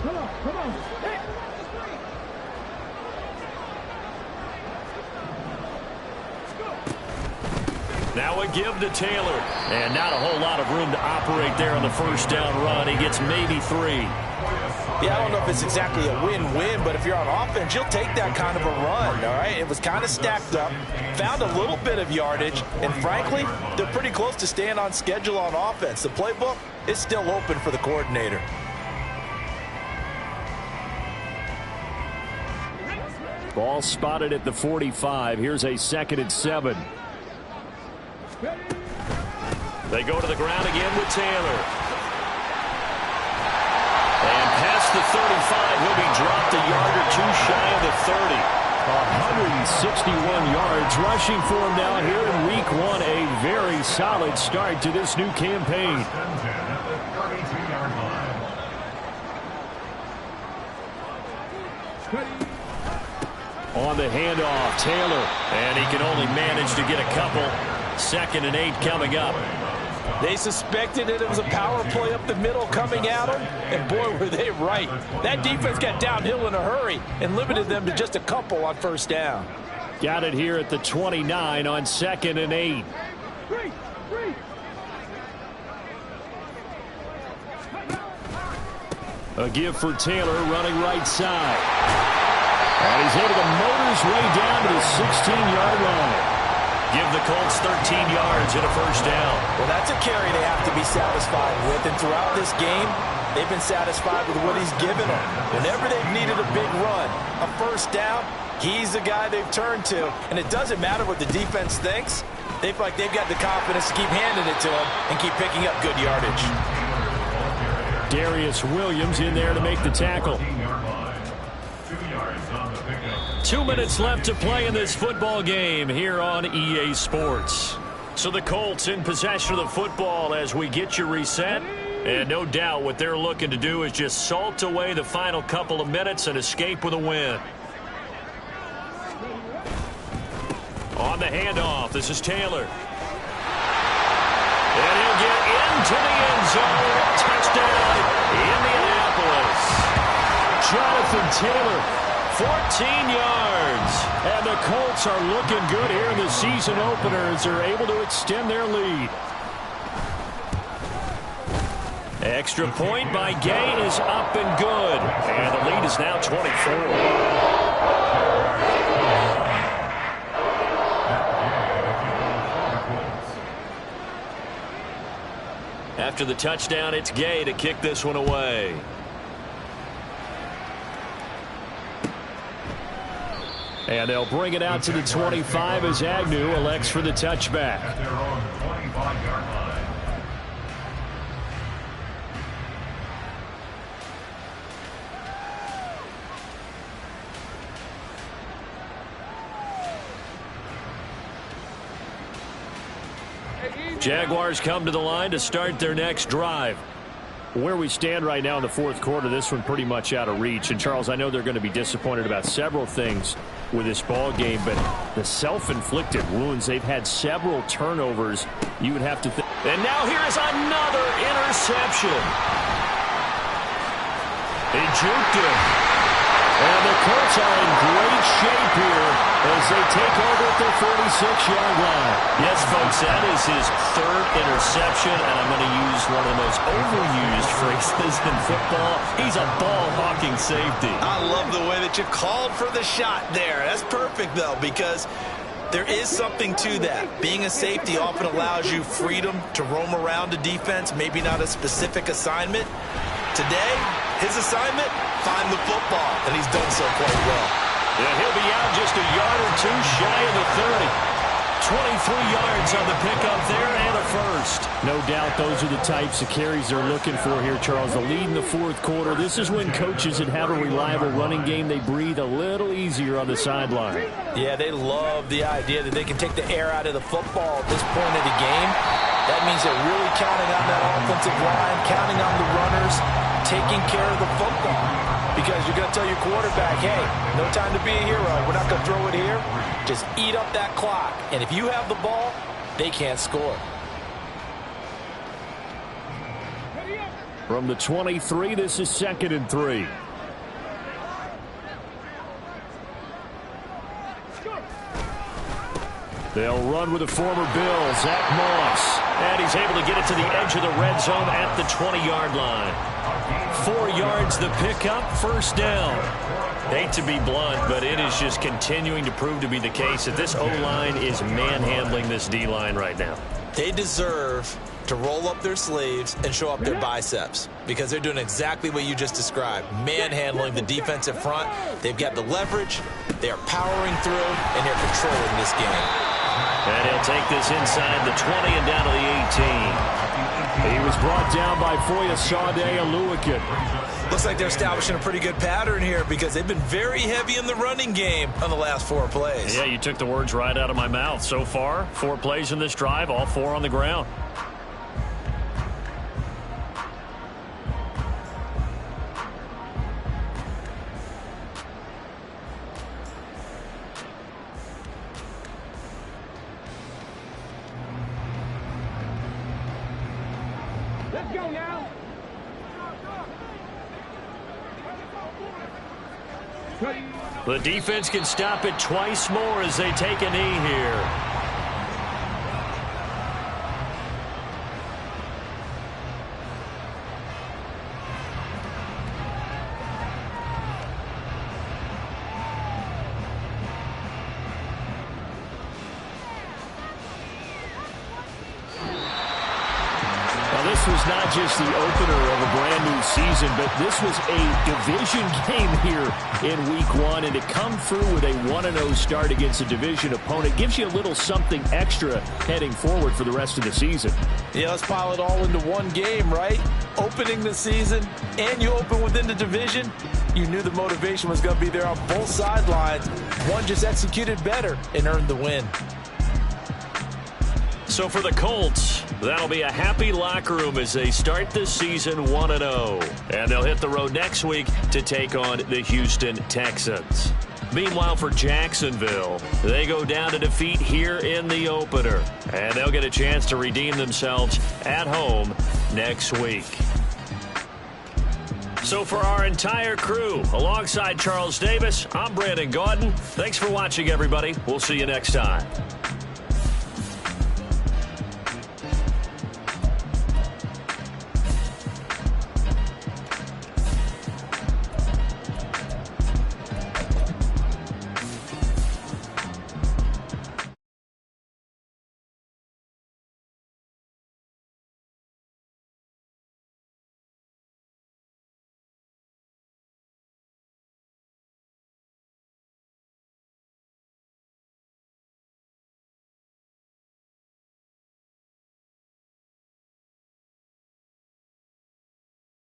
Come on. Hey. Now a give to Taylor. And not a whole lot of room to operate there on the first down run. He gets maybe 3. Yeah, I don't know if it's exactly a win-win, but if you're on offense, you'll take that kind of a run, all right? It was kind of stacked up, found a little bit of yardage, and frankly, they're pretty close to staying on schedule on offense. The playbook is still open for the coordinator. Ball spotted at the 45. Here's a 2nd and 7. They go to the ground again with Taylor. And past the 35, he'll be dropped a yard or 2 shy of the 30. 161 yards rushing for him now here in week 1. A very solid start to this new campaign. On the handoff, Taylor. And he can only manage to get a couple. 2nd and 8 coming up. They suspected that it was a power play up the middle coming at them, and boy, were they right. That defense got downhill in a hurry and limited them to just a couple on first down. Got it here at the 29 on 2nd and 8. A give for Taylor running right side. And he's able to motor his way down to the 16-yard line. Give the Colts 13 yards and a first down. Well, that's a carry they have to be satisfied with. And throughout this game, they've been satisfied with what he's given them. Whenever they've needed a big run, a first down, he's the guy they've turned to. And it doesn't matter what the defense thinks. They feel like they've got the confidence to keep handing it to him and keep picking up good yardage. Darius Williams in there to make the tackle. 2 minutes left to play in this football game here on EA Sports. So the Colts in possession of the football as we get you reset. And no doubt what they're looking to do is just salt away the final couple of minutes and escape with a win. On the handoff, this is Taylor. And he'll get into the end zone. Touchdown, Indianapolis. Jonathan Taylor. 14 yards. And the Colts are looking good here in the season opener as they're able to extend their lead. Extra point by Gay is up and good. And the lead is now 24. After the touchdown, it's Gay to kick this one away. And they'll bring it out to the 25 as Agnew elects for the touchback. At their own 25-yard line. Jaguars come to the line to start their next drive. Where we stand right now in the 4th quarter, this one pretty much out of reach. And, Charles, I know they're going to be disappointed about several things with this ball game, but the self-inflicted wounds, they've had several turnovers. You would have to think. And now here's another interception. He juked him. And the Colts are in great shape here as they take over at their 46-yard line. Yes, folks, that is his 3rd interception, and I'm going to use one of the most overused phrases in football. He's a ball-hawking safety. I love the way that you called for the shot there. That's perfect, though, because there is something to that. Being a safety often allows you freedom to roam around a defense, maybe not a specific assignment. Today, his assignment, find the football, and he's done so quite well. Yeah, he'll be out just a yard or 2 shy of the 30. 23 yards on the pickup there and a first. No doubt those are the types of carries they're looking for here, Charles. The lead in the fourth quarter. This is when coaches that have a reliable running game, they breathe a little easier on the sideline. Yeah, they love the idea that they can take the air out of the football at this point of the game. That means they're really counting on that offensive line, counting on the runners, taking care of the football. Because you're going to tell your quarterback, hey, no time to be a hero. We're not going to throw it here. Just eat up that clock. And if you have the ball, they can't score. From the 23, this is 2nd and 3. They'll run with the former Bill, Zach Moss. And he's able to get it to the edge of the red zone at the 20-yard line. 4 yards the pickup, first down. Hate to be blunt, but it is just continuing to prove to be the case that this O-line is manhandling this D-line right now. They deserve to roll up their sleeves and show up their biceps because they're doing exactly what you just described, manhandling the defensive front. They've got the leverage, they are powering through, and they're controlling this game. And he'll take this inside the 20 and down to the 18. He was brought down by Foyesade Oluwakin. Looks like they're establishing a pretty good pattern here because they've been very heavy in the running game on the last 4 plays. Yeah, you took the words right out of my mouth. So far, 4 plays in this drive, all 4 on the ground. Let's go now. The defense can stop it twice more as they take a knee here. This was not just the opener of a brand new season, but this was a division game here in week 1. And to come through with a 1-0 start against a division opponent gives you a little something extra heading forward for the rest of the season. Yeah, let's pile it all into one game, right? Opening the season, and you open within the division. You knew the motivation was going to be there on both sidelines. One just executed better and earned the win. So for the Colts, that'll be a happy locker room as they start this season 1-0. And they'll hit the road next week to take on the Houston Texans. Meanwhile, for Jacksonville, they go down to defeat here in the opener. And they'll get a chance to redeem themselves at home next week. So for our entire crew, alongside Charles Davis, I'm Brandon Gaudin. Thanks for watching, everybody. We'll see you next time.